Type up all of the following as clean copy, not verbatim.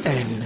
WESN.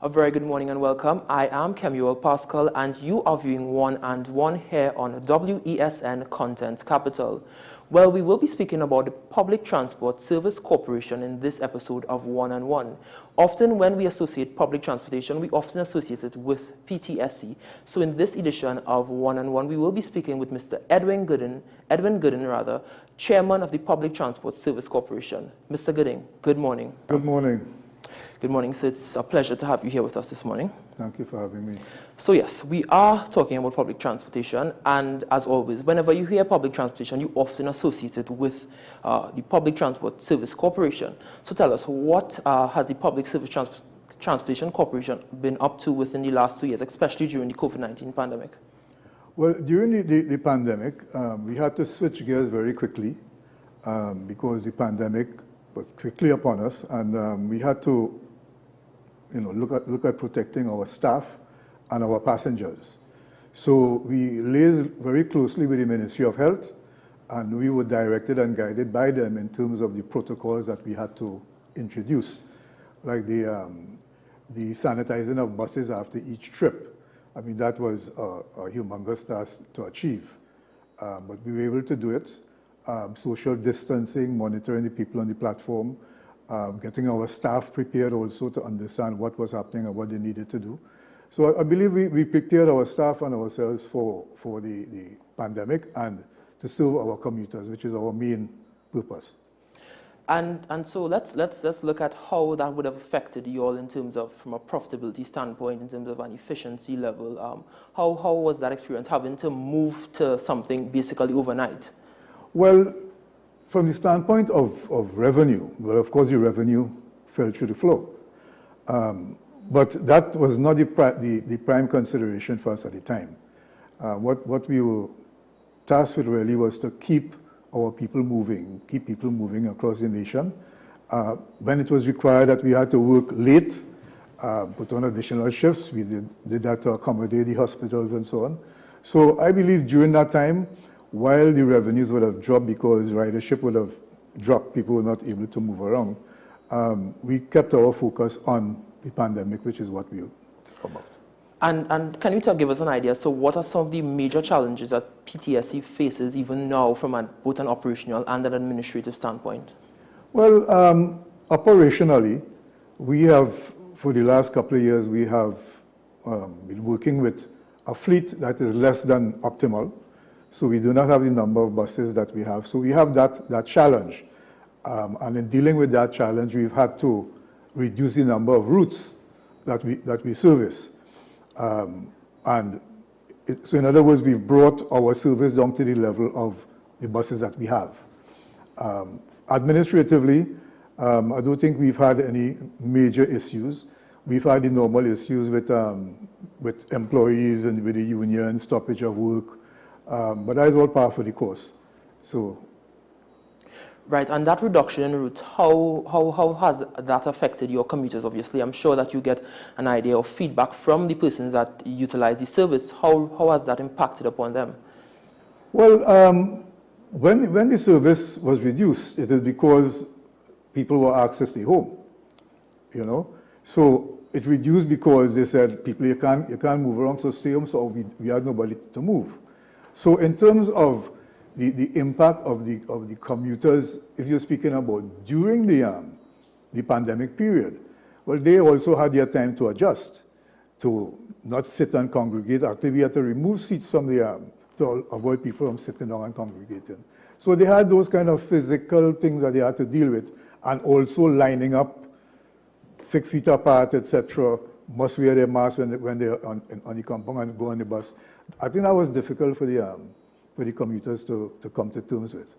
A very good morning and welcome. I am Kemuel Pascal and you are viewing One and One here on WESN Content Capital. Well, we will be speaking about the Public Transport Service Corporation in this episode of One and One. Often when we associate public transportation, we often associate it with PTSC. So in this edition of One and One, we will be speaking with Mr. Edwin Gooden, Chairman of the Public Transport Service Corporation. Mr. Gooding, good morning. Good morning. Good morning. So it's a pleasure to have you here with us this morning. Thank you for having me. So yes, we are talking about public transportation, and as always, whenever you hear public transportation, you often associate it with the Public Transport Service Corporation. So tell us, what has the Public Service Transportation Corporation been up to within the last 2 years, especially during the COVID-19 pandemic? Well, during the pandemic, we had to switch gears very quickly because the pandemic was quickly upon us, and we had to look at protecting our staff and our passengers. So we liaised very closely with the Ministry of Health, and we were directed and guided by them in terms of the protocols that we had to introduce, like the sanitizing of buses after each trip. I mean, that was a humongous task to achieve, but we were able to do it. Social distancing, monitoring the people on the platform, getting our staff prepared also to understand what was happening and what they needed to do. So I believe we prepared our staff and ourselves for the pandemic and to serve our commuters, which is our main purpose. And so let's look at how that would have affected you all in terms of, from a profitability standpoint, in terms of an efficiency level. How was that experience having to move to something basically overnight? Well, from the standpoint of revenue, well, of course, the revenue fell through the floor. But that was not the prime consideration for us at the time. What we were tasked with really was to keep our people moving across the nation. When it was required that we had to work late, put on additional shifts, we did that to accommodate the hospitals and so on. So I believe during that time, while the revenues would have dropped because ridership would have dropped, people were not able to move around, we kept our focus on the pandemic, which is what we talk about. And can you give us an idea as to what are some of the major challenges that PTSC faces even now from both an operational and an administrative standpoint? Well, operationally, we have, for the last couple of years, we have been working with a fleet that is less than optimal. So we do not have the number of buses that we have. So we have that challenge. And in dealing with that challenge, we've had to reduce the number of routes that we service. So in other words, we've brought our service down to the level of the buses that we have. Administratively, I don't think we've had any major issues. We've had the normal issues with employees and with the union, stoppage of work. But that is all par for the course. So, right, and that reduction in routes, how has that affected your commuters? Obviously, I'm sure that you get an idea of feedback from the persons that utilize the service. How has that impacted upon them? Well, when the service was reduced, it is because people were asked to stay home. So it reduced because they said, people, you can't move around, so stay home. So we had nobody to move. So in terms of the impact of the commuters, if you're speaking about during the pandemic period, well, they also had their time to adjust, to not sit and congregate. Actually, we had to remove seats from to avoid people from sitting down and congregating. So they had those kind of physical things that they had to deal with, and also lining up 6 feet apart, etc. Must wear their mask when they're on the compound and go on the bus. I think that was difficult for the commuters to come to terms with.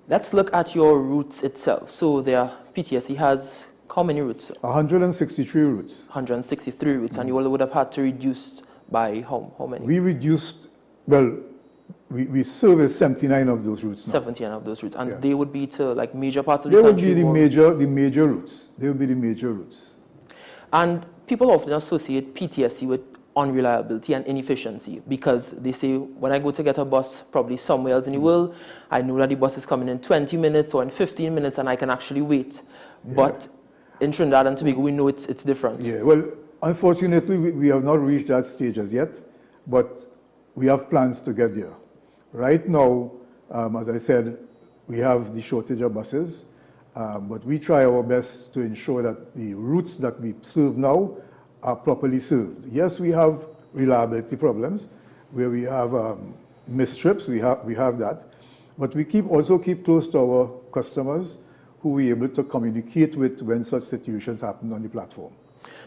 Let's look at your routes itself. So PTSC has how many routes? 163 routes. 163 routes, and you all would have had to reduce by how many? We reduced, well, we service 79 of those routes now. 79 of those routes. And Yeah. they would be to like major parts of the They would country? be the major routes. They would be the major routes. And people often associate PTSD with unreliability and inefficiency because they say, when I go to get a bus probably somewhere else in the world, I know that the bus is coming in 20 minutes or in 15 minutes and I can actually wait. Yeah. But in Trinidad and Tobago, we know it's different. Yeah, well, unfortunately, we have not reached that stage as yet, but we have plans to get there. Right now, as I said, we have the shortage of buses, but we try our best to ensure that the routes that we serve now are properly served. Yes, we have reliability problems where we have missed trips, we have that, but we also keep close to our customers who we're able to communicate with when such situations happen on the platform.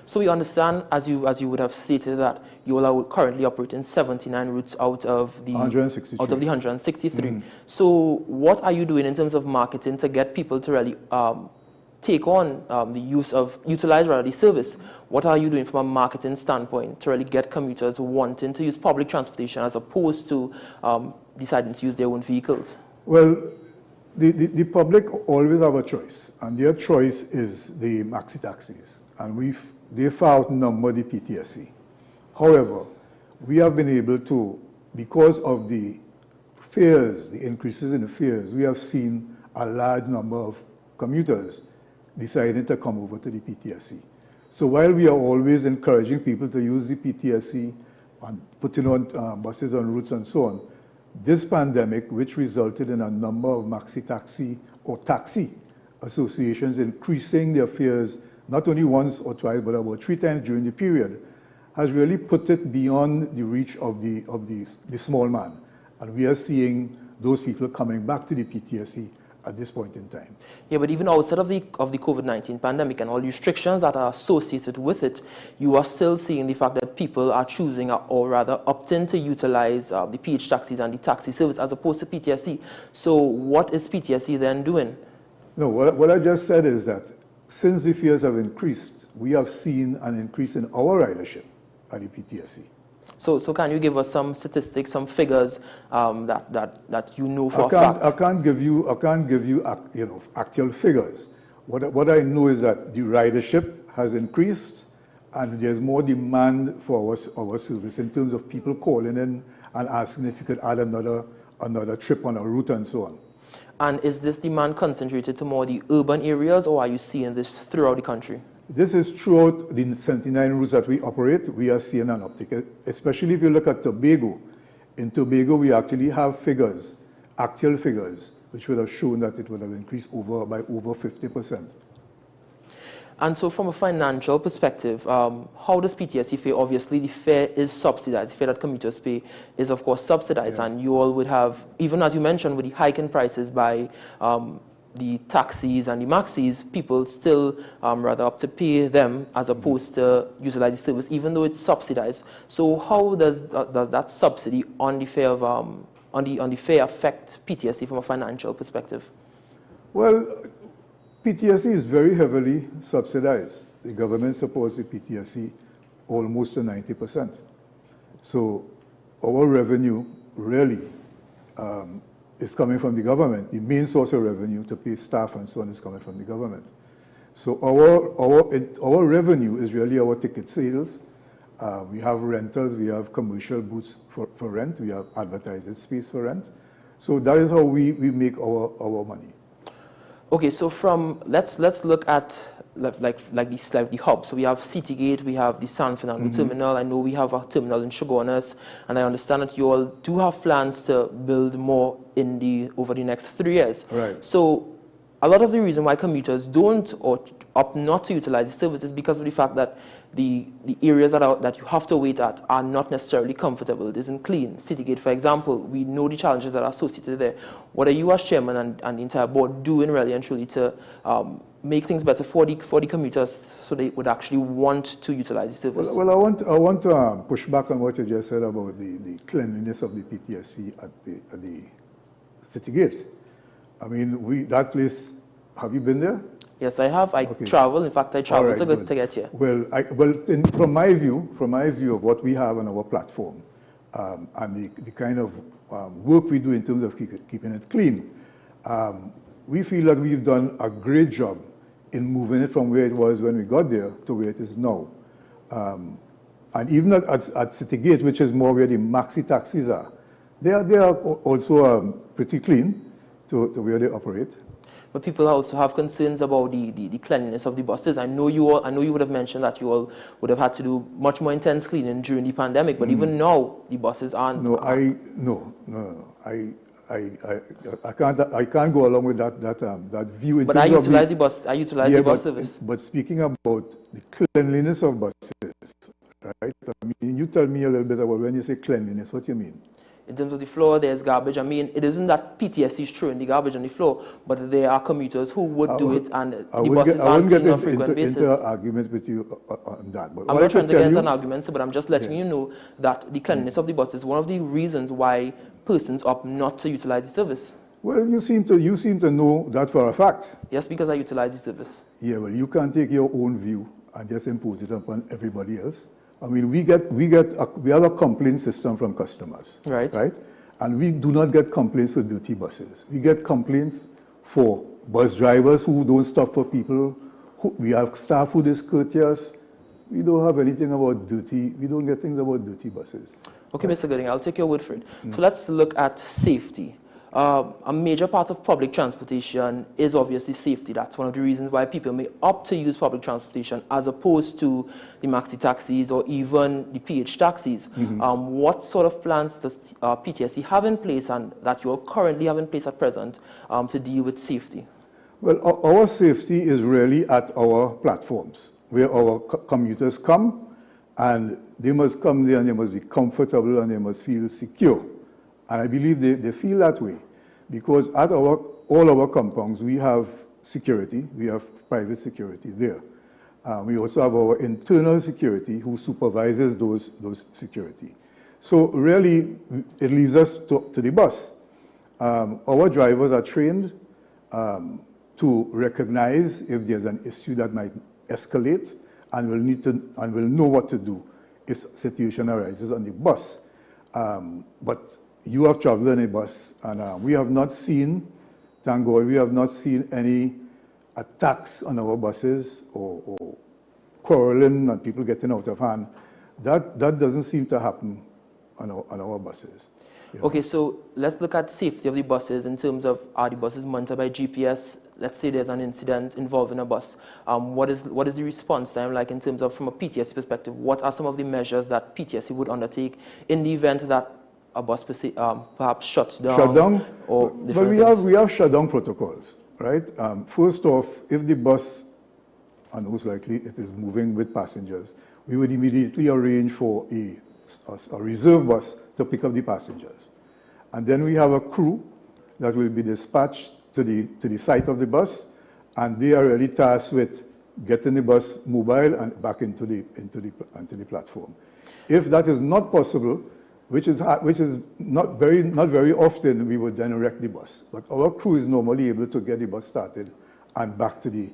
So we understand, as you would have stated, that you all are currently operating 79 routes out of the 163. So what are you doing in terms of marketing to get people to really take on utilize the service? What are you doing from a marketing standpoint to really get commuters wanting to use public transportation as opposed to deciding to use their own vehicles? Well, the public always have a choice, and their choice is the maxi taxis, and they far outnumber the PTSC. However, we have been able to, because of the fares, the increases in the fares, we have seen a large number of commuters deciding to come over to the PTSC. So while we are always encouraging people to use the PTSC and putting on buses on routes and so on, this pandemic, which resulted in a number of maxi taxi or taxi associations increasing their fares not only once or twice, but about 3 times during the period, has really put it beyond the reach of the small man. And we are seeing those people coming back to the PTSC at this point in time. Yeah, but even outside of the COVID-19 pandemic and all the restrictions that are associated with it, you are still seeing the fact that people are choosing or rather opting to utilize the PH taxis and the taxi service as opposed to PTSC. So what is PTSC then doing? No, what I just said is that since the fares have increased, we have seen an increase in our ridership at the PTSC. So can you give us some statistics, some figures that you know for a fact? I can't give you actual figures. What I know is that the ridership has increased, and there's more demand for our service in terms of people calling in and asking if you could add another trip on a route and so on. And is this demand concentrated to more the urban areas, or are you seeing this throughout the country? This is throughout the 79 routes that we operate. We are seeing an uptick, especially if you look at Tobago. In Tobago, we actually have figures, actual figures, which would have shown that it would have increased by over 50%. And so from a financial perspective, how does PTSC fare? Obviously, the fare is subsidized. The fare that commuters pay is, of course, subsidized. Yeah. And you all would have, even as you mentioned, with the hike in prices by the taxis and the maxis, people still rather opt to pay them as opposed to utilize the service, even though it's subsidized. So how does that subsidy on the fare on the fare affect PTSC from a financial perspective? Well, PTSC is very heavily subsidized. The government supports the PTSC almost to 90%. So our revenue really is coming from the government. The main source of revenue to pay staff and so on is coming from the government. So our revenue is really our ticket sales. We have rentals, we have commercial booths for rent, we have advertising space for rent. So that is how we make our money. Okay, so let's look at the hub. So we have Citygate, we have the San Fernando terminal. I know we have a terminal in Shogunas, and I understand that you all do have plans to build more over the next 3 years. Right. So a lot of the reason why commuters don't or opt not to utilize the service is because of the fact that the areas that you have to wait at are not necessarily comfortable. It isn't clean. Citygate, for example, we know the challenges that are associated there. What are you as chairman and the entire board doing really and truly to make things better for the commuters so they would actually want to utilize the service? Well, I want to push back on what you just said about the cleanliness of the PTSC at the Citygate. I mean, that place, have you been there? Yes, I have. I travel. In fact, I travel to get here. Well, from my view of what we have on our platform, and the kind of work we do in terms of keeping it clean. We feel that we've done a great job in moving it from where it was when we got there to where it is now. And even at City Gate, which is more where the maxi taxis are, they are also pretty clean to where they operate. But people also have concerns about the cleanliness of the buses. I know you would have mentioned that you all would have had to do much more intense cleaning during the pandemic, but even now the buses aren't. No. I can't go along with that view. But I utilize the bus service. But speaking about the cleanliness of buses, right? I mean, you tell me a little bit about when you say cleanliness, what do you mean? In terms of the floor, there's garbage. I mean, it isn't that PTSC is throwing the garbage on the floor, but there are commuters who would do it, and the buses aren't cleaned on a frequent basis. I wouldn't get into an argument with you on that. But I'm not trying to get into an argument, but I'm just letting you know that the cleanliness of the bus is one of the reasons why persons opt not to utilize the service. Well, you seem to know that for a fact. Yes, because I utilize the service. Yeah, well, you can't take your own view and just impose it upon everybody else. I mean, we have a complaint system from customers, right? And we do not get complaints for dirty buses. We get complaints for bus drivers who don't stop for people. We have staff who is courteous. We don't have anything about dirty. We don't get things about dirty buses. Okay, Mr. Gooding, I'll take your word for it. So let's look at safety. A major part of public transportation is obviously safety. That's one of the reasons why people may opt to use public transportation as opposed to the maxi taxis or even the PH taxis. What sort of plans does PTSC have in place and that you currently have in place at present to deal with safety? Well, our safety is really at our platforms where our commuters come, and they must come there and they must be comfortable and they must feel secure. And I believe they feel that way because at all our compounds, we have security. We have private security there. We also have our internal security who supervises those security. So really, it leads us to the bus. Our drivers are trained to recognize if there's an issue that might escalate and will know what to do if a situation arises on the bus. But you have traveled in a bus, and we have not seen, thank God, we have not seen any attacks on our buses or quarreling and people getting out of hand. That doesn't seem to happen on our buses. Yeah. Okay, so let's look at safety of the buses in terms of are the buses monitored by GPS? Let's say there's an incident involving a bus. What is the response time like in terms of, from a PTSC perspective, what are some of the measures that PTSC would undertake in the event that a bus perhaps shuts down? Shut down? Or well, we have shutdown protocols, right? First off, if the bus, and most likely it is moving with passengers, we would immediately arrange for a reserve bus to pick up the passengers. And then we have a crew that will be dispatched to the site of the bus, and they are really tasked with getting the bus mobile and back into the platform. If that is not possible, which is not very often, we would then wreck the bus. But our crew is normally able to get the bus started and back to the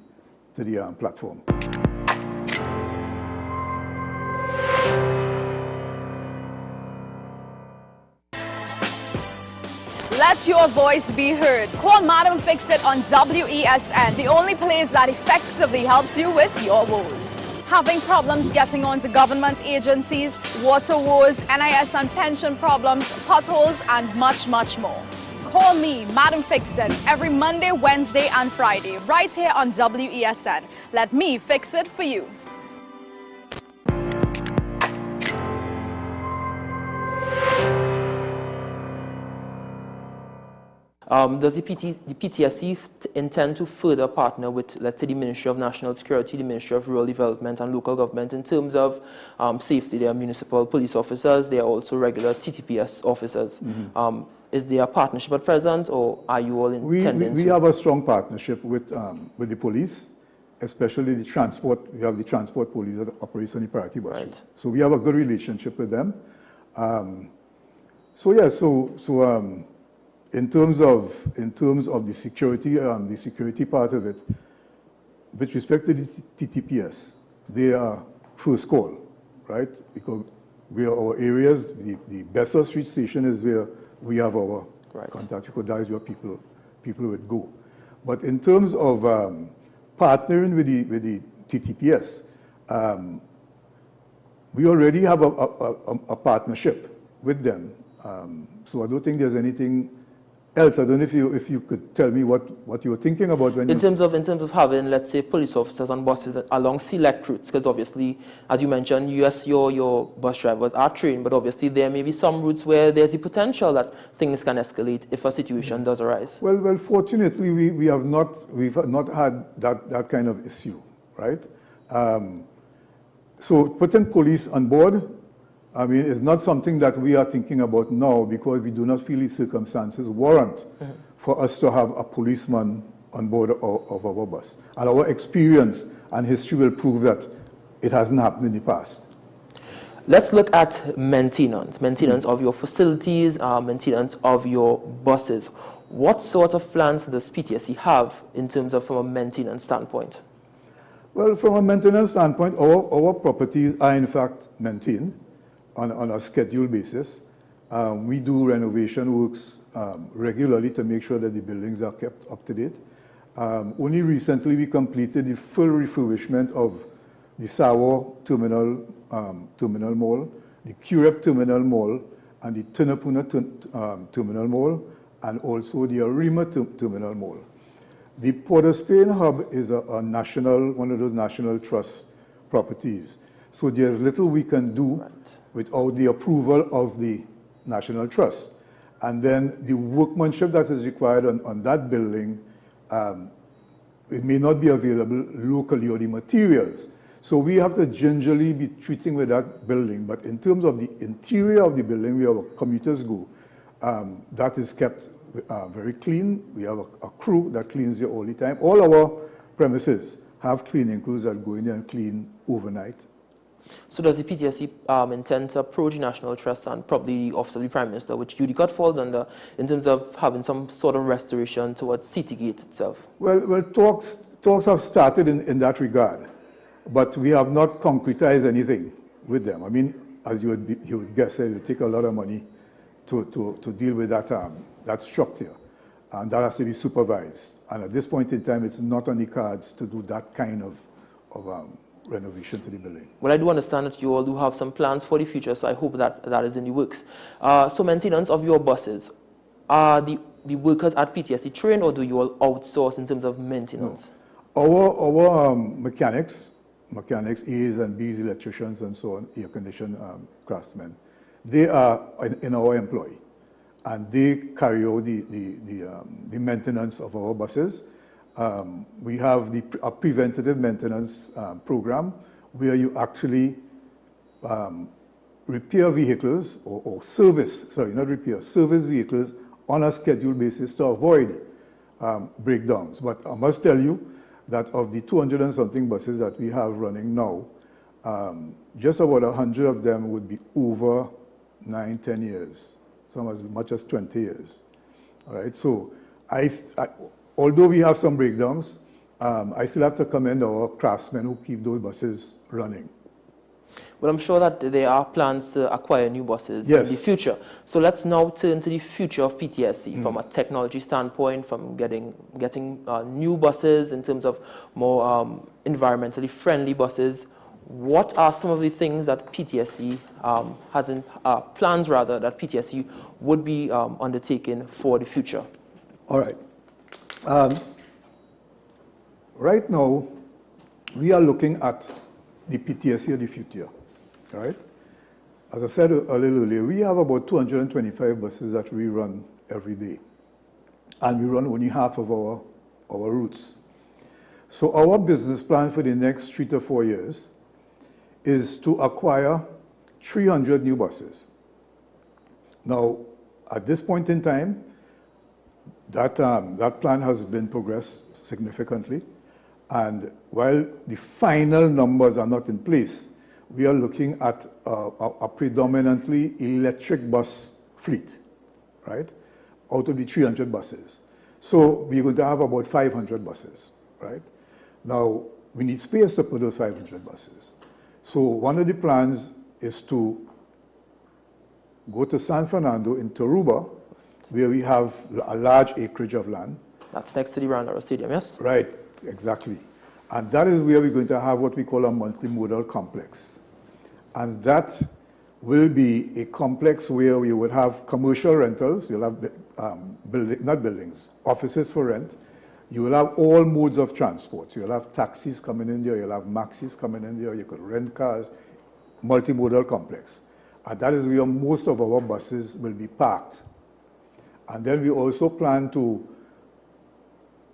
platform. Let your voice be heard. Call Madam Fix It on WESN, the only place that effectively helps you with your woes. Having problems getting onto government agencies, water woes, NIS and pension problems, potholes, and much, much more. Call me, Madam Fix It, every Monday, Wednesday, and Friday, right here on WESN. Let me fix it for you. Does the PTSC intend to further partner with, let's say, the Ministry of National Security, the Ministry of Rural Development and Local Government in terms of safety? There are municipal police officers, there are also regular TTPS officers. Is there a partnership at present, or are you all intending we have a strong partnership with the police, especially the transport. We have the transport police that operates on the priority bus route. So we have a good relationship with them. In terms of the security part of it, with respect to the TTPS, they are first call, right? Because our areas, the Besser Street station is where we have our contact, because that is where people would go. But in terms of partnering with the TTPS, we already have a partnership with them. So I don't think there's anything else. I don't know if you could tell me what you were thinking about when in terms of having, let's say, police officers on buses along select routes, because obviously, as you mentioned, yes, your bus drivers are trained, but obviously there may be some routes where there's the potential that things can escalate if a situation does arise. Well, fortunately, we've not had that kind of issue, right? So putting police on board, I mean, it's not something that we are thinking about now, because we do not feel the circumstances warrant for us to have a policeman on board of our bus. And our experience and history will prove that it hasn't happened in the past. Let's look at maintenance of your facilities, maintenance of your buses. What sort of plans does PTSC have in terms of from a maintenance standpoint? Well, from a maintenance standpoint, our properties are in fact maintained on a scheduled basis. We do renovation works regularly to make sure that the buildings are kept up to date. Only recently we completed the full refurbishment of the Sawa Terminal Mall, the Curep Terminal Mall, and the Tunapuna Terminal Mall, and also the Arima Terminal Mall. The Port of Spain hub is one of those national trust properties. So there's little we can do without the approval of the National Trust. And then the workmanship that is required on that building, it may not be available locally, or the materials. So we have to gingerly be treating with that building. But in terms of the interior of the building, where our commuters go, that is kept very clean. We have a crew that cleans there all the time. All our premises have cleaning crews that go in there and clean overnight. So does the PTSC intend to approach the National Trust and probably the Office of the Prime Minister, which UDCOT falls under, in terms of having some sort of restoration towards Citygate itself? Well, talks have started in that regard, but we have not concretized anything with them. I mean, as you would guess, it would take a lot of money to deal with that structure, and that has to be supervised. And at this point in time, it's not on the cards to do that kind of renovation to the building. Well, I do understand that you all do have some plans for the future, so I hope that is in the works. So maintenance of your buses, are the workers at PTSC trained, or do you all outsource in terms of maintenance? No. Our mechanics, A's and B's, electricians and so on, air-conditioned craftsmen, they are in our employ, and they carry out the maintenance of our buses. We have a preventative maintenance program where you actually repair vehicles or service vehicles on a scheduled basis to avoid breakdowns. But I must tell you that of the 200 and something buses that we have running now, just about 100 of them would be over 9-10 years, some as much as 20 years. All right, so although we have some breakdowns, I still have to commend our craftsmen who keep those buses running. Well, I'm sure that there are plans to acquire new buses in the future. So let's now turn to the future of PTSC from a technology standpoint, from getting new buses in terms of more environmentally friendly buses. What are some of the things that PTSC plans that PTSC would be undertaking for the future? All right. Right now, we are looking at the PTSC of the future. All right. As I said a little earlier, we have about 225 buses that we run every day, and we run only half of our routes. So our business plan for the next 3 to 4 years is to acquire 300 new buses. Now, at this point in time, that plan has been progressed significantly, and while the final numbers are not in place, we are looking at a predominantly electric bus fleet, right, out of the 300 buses. So we're going to have about 500 buses, right? Now, we need space to put those 500 buses. So one of the plans is to go to San Fernando in Taruba where we have a large acreage of land. That's next to the Roundera Stadium, yes? Right, exactly. And that is where we're going to have what we call a multimodal complex. And that will be a complex where we would have commercial rentals, you'll have offices for rent. You will have all modes of transport. So you'll have taxis coming in there, you'll have maxis coming in there, you could rent cars, multimodal complex. And that is where most of our buses will be parked. And then we also plan to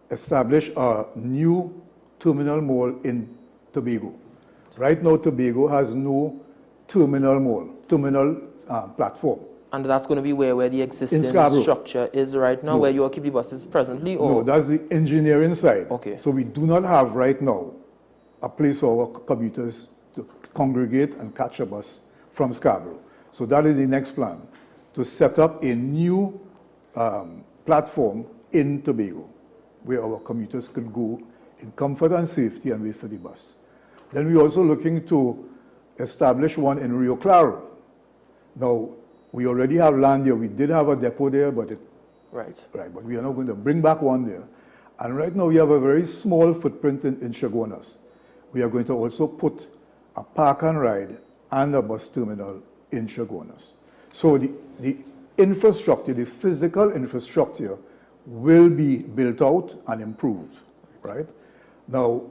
establish a new terminal mall in Tobago. Right now, Tobago has no terminal platform. And that's going to be where the existing structure is right now, where you all keep the buses presently? Or? No, that's the engineering side. Okay. So we do not have right now a place for our commuters to congregate and catch a bus from Scarborough. So that is the next plan, to set up a new platform in Tobago, where our commuters could go in comfort and safety and wait for the bus. Then we're also looking to establish one in Rio Claro. Now, we already have land there. We did have a depot there, but but we are now going to bring back one there. And right now we have a very small footprint in Chaguanas. We are going to also put a park and ride and a bus terminal in Chaguanas. So the infrastructure, the physical infrastructure, will be built out and improved, right? Now,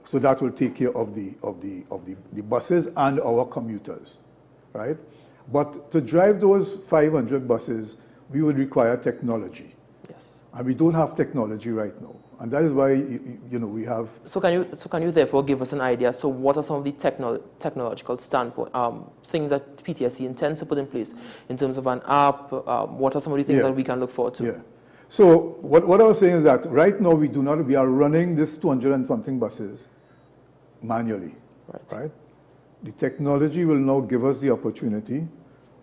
so that will take care of the buses and our commuters, right? But to drive those 500 buses, we would require technology. Yes. And we don't have technology right now. And that is why, we have... So can you therefore give us an idea? So what are some of the technological standpoint, things that PTSC intends to put in place in terms of an app? What are some of the things that we can look forward to? Yeah. So what I was saying is that right now we are running this 200 and something buses manually, right? The technology will now give us the opportunity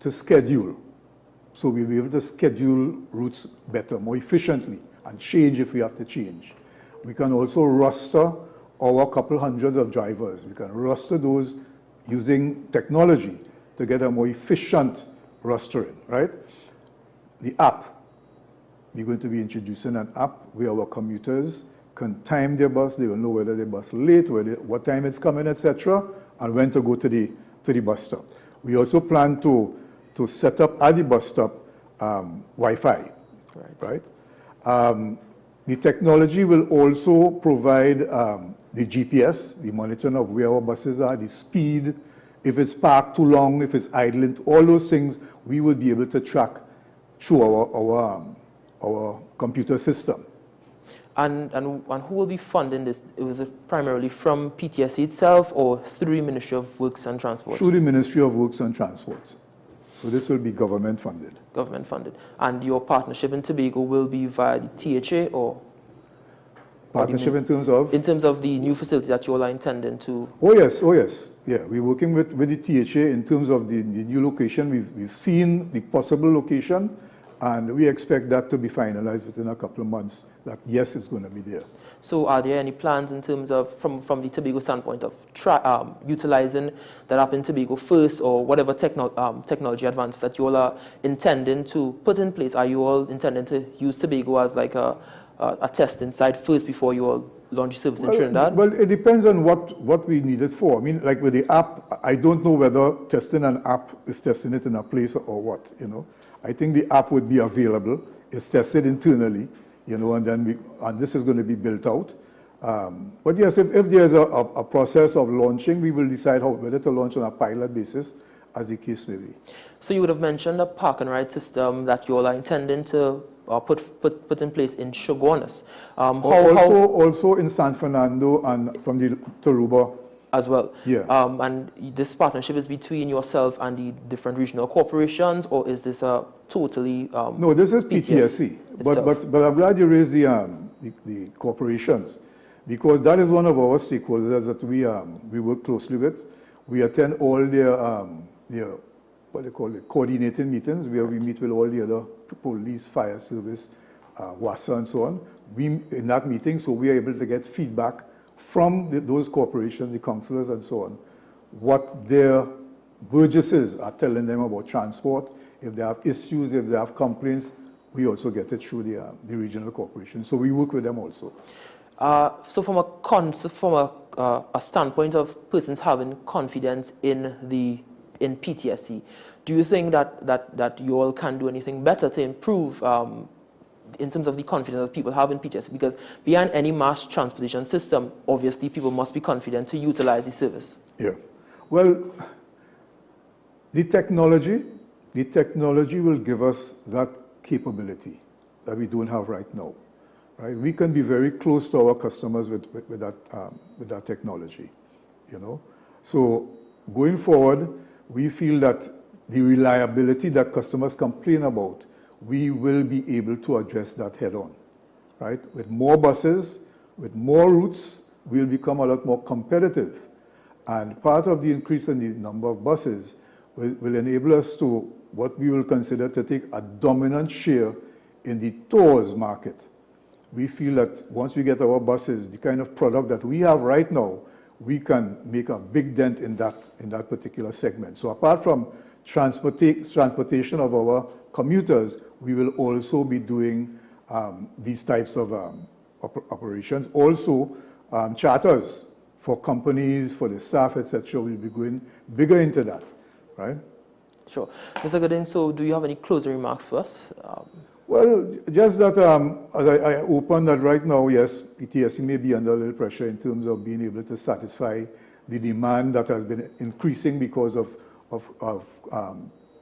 to schedule. So we'll be able to schedule routes better, more efficiently, and change if we have to change. We can also roster our couple hundreds of drivers. We can roster those using technology to get a more efficient rostering, right? The app. We're going to be introducing an app where our commuters can time their bus. They will know whether their bus late, what time it's coming, etc., and when to go to the bus stop. We also plan to set up at the bus stop Wi-Fi, right? The technology will also provide the GPS, the monitoring of where our buses are, the speed, if it's parked too long, if it's idling, all those things we will be able to track through our computer system. And who will be funding this? Was it primarily from PTSC itself or through the Ministry of Works and Transport? Through the Ministry of Works and Transport. So this will be government funded. Government funded. And your partnership in Tobago will be via the THA or? Partnership in terms of? In terms of the new facility that you all are intending to? Oh yes. Yeah, we're working with the THA in terms of the new location. We've seen the possible location, and we expect that to be finalized within a couple of months, that yes, it's going to be there. So are there any plans in terms of, from the Tobago standpoint, of utilizing that app in Tobago first, or whatever technology advance that you all are intending to put in place? Are you all intending to use Tobago as like a testing site first before you all launch service in Trinidad? Well, it depends on what we need it for. I mean, like with the app, I don't know whether testing an app is testing it in a place or what, I think the app would be available. It's tested internally, and then this is going to be built out. But yes, if there's a process of launching, we will decide whether to launch on a pilot basis, as the case may be. So you would have mentioned a park and ride system that you all are intending to put in place in Chaguanas. Also in San Fernando and from the Taruba. As well. Yeah. And this partnership is between yourself and the different regional corporations, or is this a totally No, this is PTSC. But I'm glad you raised the corporations, because that is one of our stakeholders that we work closely with. We attend all their what they call it, coordinating meetings, where we meet with all the other police, fire service, WASA and so on. In that meeting, so we are able to get feedback from those corporations, the councillors and so on, what their burgesses are telling them about transport, if they have issues, if they have complaints, we also get it through the regional corporation. So we work with them also. So from a standpoint of persons having confidence in PTSC, do you think that you all can do anything better to improve in terms of the confidence that people have in PTSC? Because behind any mass transportation system, obviously people must be confident to utilize the service. Yeah. Well, the technology will give us that capability that we don't have right now. Right? We can be very close to our customers with that technology, you know. So going forward, we feel that the reliability that customers complain about, we will be able to address that head on, right? With more buses, with more routes, we'll become a lot more competitive. And part of the increase in the number of buses will enable us to, what we will consider to take a dominant share in the tours market. We feel that once we get our buses, the kind of product that we have right now, we can make a big dent in that particular segment. So apart from transportation of our commuters, we will also be doing these types of operations. Also, charters for companies, for the staff, etc. We'll be going bigger into that, right? Sure. Mr. Goodin, so do you have any closing remarks for us? Well, just that as I opened that right now, yes, PTSC may be under a little pressure in terms of being able to satisfy the demand that has been increasing because of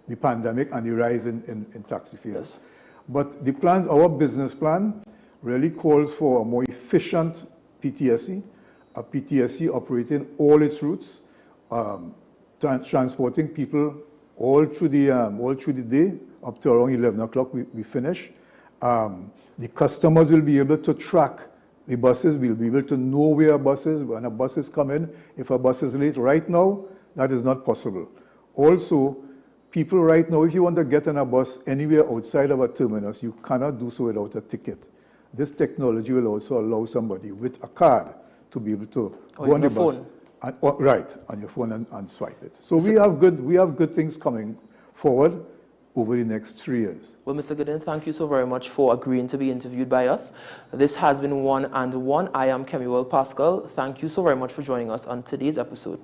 the pandemic and the rise in taxi fares. Yes. But the plans, our business plan really calls for a more efficient PTSC, a PTSC operating all its routes, transporting people all through the day, up to around 11 o'clock we finish. The customers will be able to track the buses. We'll be able to know where a bus is, when a bus is coming, if a bus is late. Right now, that is not possible. Also, people right now, if you want to get on a bus anywhere outside of a terminus, you cannot do so without a ticket. This technology will also allow somebody with a card to be able to go on the bus. Right, on your phone and swipe it. So we have good things coming forward over the next 3 years. Well, Mr. Goodin, thank you so very much for agreeing to be interviewed by us. This has been One and One. I am Kemuel Pascal. Thank you so very much for joining us on today's episode.